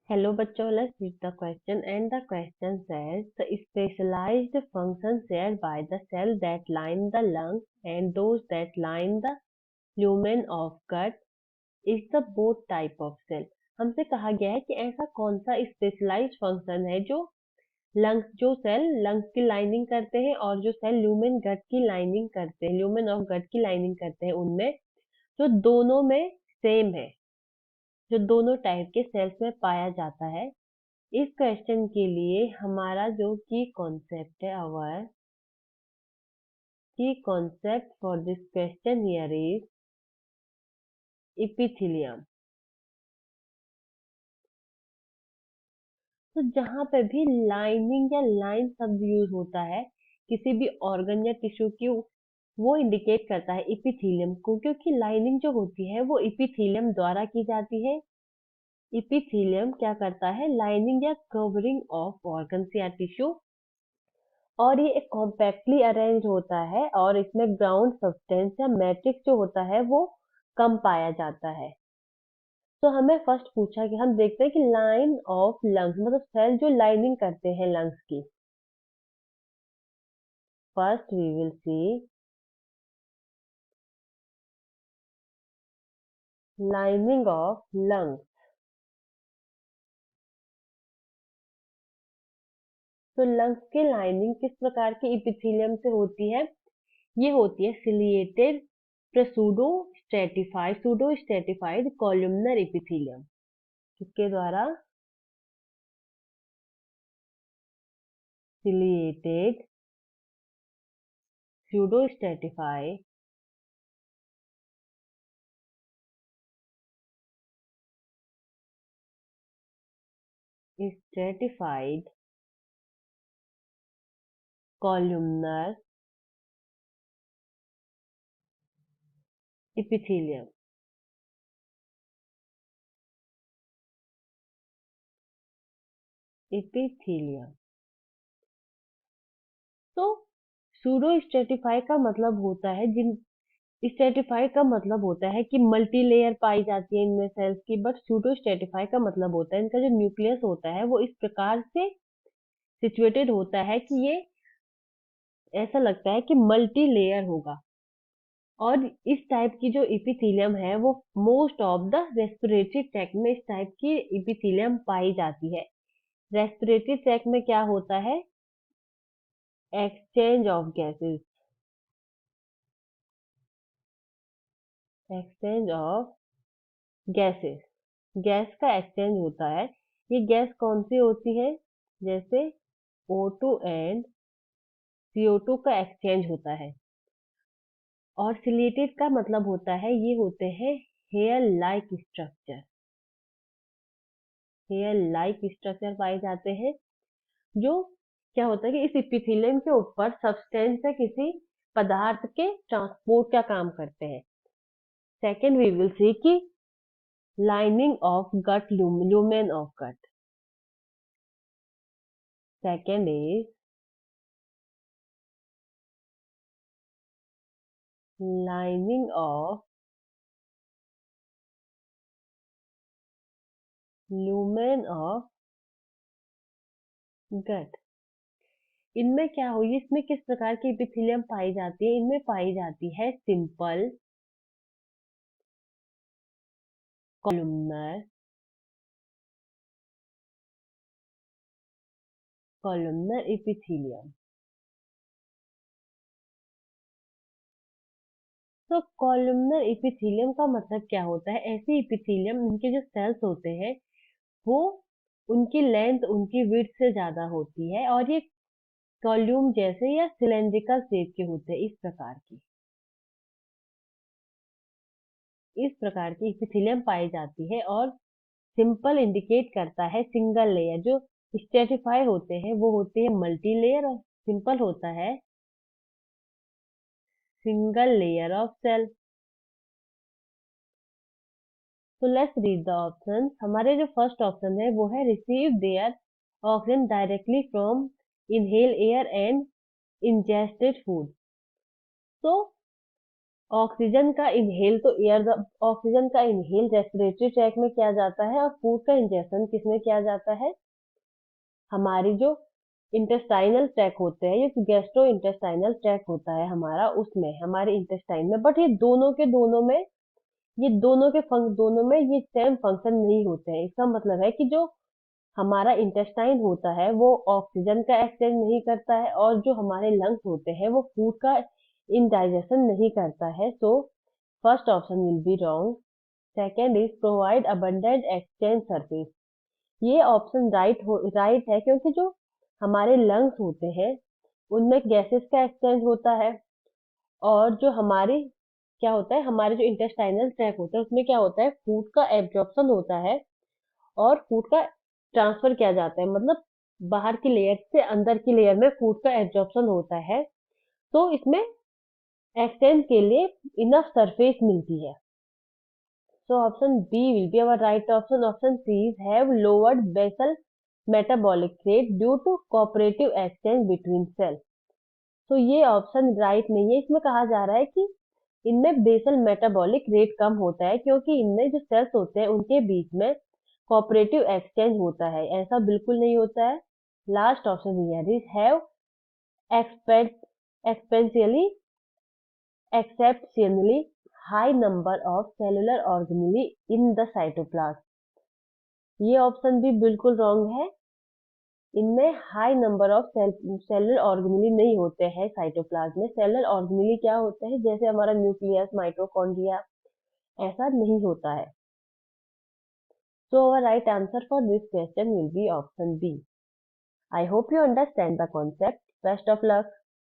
Hello bachcho, let's read the question, and the question says the specialized function shared by the cell that line the lung and those that line the lumen of gut is the both type of cell। हमसे कहा गया है कि ऐसा कौन सा specialised function है जो सेल लंग्स की लाइनिंग करते हैं और जो सेल ल्यूमेन गट की लाइनिंग करते हैं, ल्यूमेन ऑफ गट की लाइनिंग करते हैं, उनमें जो दोनों में सेम है, जो दोनों टाइप के सेल्स में पाया जाता है। इस क्वेश्चन के लिए हमारा जो की कॉन्सेप्ट है, आवर की concept for this question here is epithelium. तो जहां पे भी लाइनिंग या लाइन शब्द यूज होता है किसी भी ऑर्गन या टिश्यू की, वो इंडिकेट करता है इपिथेलियम को, क्योंकि लाइनिंग जो होती है वो इपिथेलियम द्वारा की जाती है। इपिथेलियम क्या करता है? लाइनिंग या कवरिंग ऑफ ऑर्गन्स या टिश्यू, और ये एक कॉम्पैक्टली अरेंज होता है और इसमें ग्राउंड सब्सटेंस या मैट्रिक्स जो होता है वो कम पाया जाता है। तो हमें फर्स्ट पूछा कि हम देखते हैं कि लाइन ऑफ लंग्स मतलब सेल जो लाइनिंग करते हैं लंग्स की। First we will see lining of lungs. तो लंग्स की लाइनिंग किस प्रकार के इपिथेलियम से होती है? ये होती है ciliated pseudo stratified columnar epithelium. किसके द्वारा? Ciliated pseudo stratified stratified columnar epithelium। Epithelium. तो सूडो स्ट्रेटिफाई का मतलब होता है जिन स्ट्रेटिफाई का मतलब होता है कि मल्टी लेयर पाई जाती है इनमें सेल्स की, बट सूडो स्ट्रेटिफाई का मतलब होता है इनका जो न्यूक्लियस होता है वो इस प्रकार से सिचुएटेड होता है कि ये ऐसा लगता है कि मल्टी लेयर होगा। और इस टाइप की जो इपिथेलियम है वो most of the respiratory tract में इस टाइप की इपिथेलियम पाई जाती है। रेस्पिरेटरी ट्रैक्ट में क्या होता है? Exchange of gases, exchange of gases, gas का एक्सचेंज होता है। ये गैस कौन सी होती है? जैसे O2 एंड CO2 का एक्सचेंज होता है। और सिलेटेड का मतलब होता है ये होते हैं hair like structure, hair like structure पाए जाते हैं जो क्या होता है कि इस इपिथेलियम के ऊपर सब्सटेंस या किसी पदार्थ के ट्रांसपोर्ट का काम करते हैं। सेकेंड वी विल सी कि lining of gut, lumen of gut। Second is lining of lumen of gut। इनमें क्या होगी? इसमें किस प्रकार की एपिथेलियम पाई जाती है? इनमें पाई जाती है सिंपल कॉलमनर, कॉलमनर एपिथेलियम। तो कॉलमनर एपिथेलियम का मतलब क्या होता है? ऐसे एपिथेलियम उनके जो सेल्स होते हैं वो उनकी लेंथ उनकी विड्थ से ज्यादा होती है और ये कॉल्यूम जैसे या सिलेंड्रिकल शेप के होते हैं। इस प्रकार की इपिथेलियम पाई जाती है। और सिंपल इंडिकेट करता है सिंगल लेयर। जो स्ट्रेटिफाई होते हैं वो होते हैं मल्टी लेयर, और सिंपल होता है सिंगल लेयर ऑफ सेल। तो लेट्स रीड द ऑप्शन। हमारे जो फर्स्ट ऑप्शन है वो है receive there oxygen directly from inhale air and ingested food. तो ऑक्सीजन का इनहेल तो ऑक्सीजन का इनहेल रेस्पिरेटरी ट्रैक में किया जाता है और फूड का इंजेक्शन किसमें किया जाता है? हमारी जो इंटेस्टाइनल ट्रैक होते हैं, ये गैस्ट्रो इंटेस्टाइनल ट्रैक होता है हमारा, उसमें हमारे इंटेस्टाइन में। बट ये दोनों के दोनों में, दोनों में ये सेम फंक्शन नहीं होते हैं। इसका मतलब है कि जो हमारा इंटेस्टाइन होता है वो ऑक्सीजन का एक्सचेंज नहीं करता है, और जो हमारे लंग्स होते हैं वो फूड का इनडाइजेशन नहीं करता है। So first option will be wrong. Second is provide abundant exchange surface. ये ऑप्शन राइट है, क्योंकि जो हमारे लंग्स होते हैं उनमें गैसेस का एक्सचेंज होता है, और जो हमारी क्या होता है, हमारे जो इंटेस्टाइनल ट्रैक होता है उसमें क्या होता है, फूड का एब्जॉर्प्शन होता है और फूड का ट्रांसफर किया जाता है। मतलब बाहर की लेयर से अंदर की लेयर में फूड का एब्जॉर्प्शन होता है, तो इसमें एक्सचेंज के लिए इनफ सरफेस मिलती है। So option B will be our right option. Option C have lowered basal metabolic rate due to cooperative exchange between cell. तो ये ऑप्शन राइट नहीं है। इसमें कहा जा रहा है कि इनमें बेसल मेटाबॉलिक रेट कम होता है, क्योंकि इनमें जो सेल्स होते हैं उनके बीच में कोऑपरेटिव एक्सचेंज होता है। ऐसा बिल्कुल नहीं होता है। Last option here is have exceptionally exceptionally high number of cellular organelle in the cytoplasm। ये ऑप्शन भी बिल्कुल रॉन्ग है। इनमें high number of cellular organelle नहीं होते हैं साइटोप्लाज्म में। सेलुलर ऑर्गेनेली क्या होते हैं, जैसे हमारा न्यूक्लियस, माइटोकॉन्ड्रिया, ऐसा नहीं होता है। So our right answer for this question will be option B. I hope you understand the concept. Best of luck.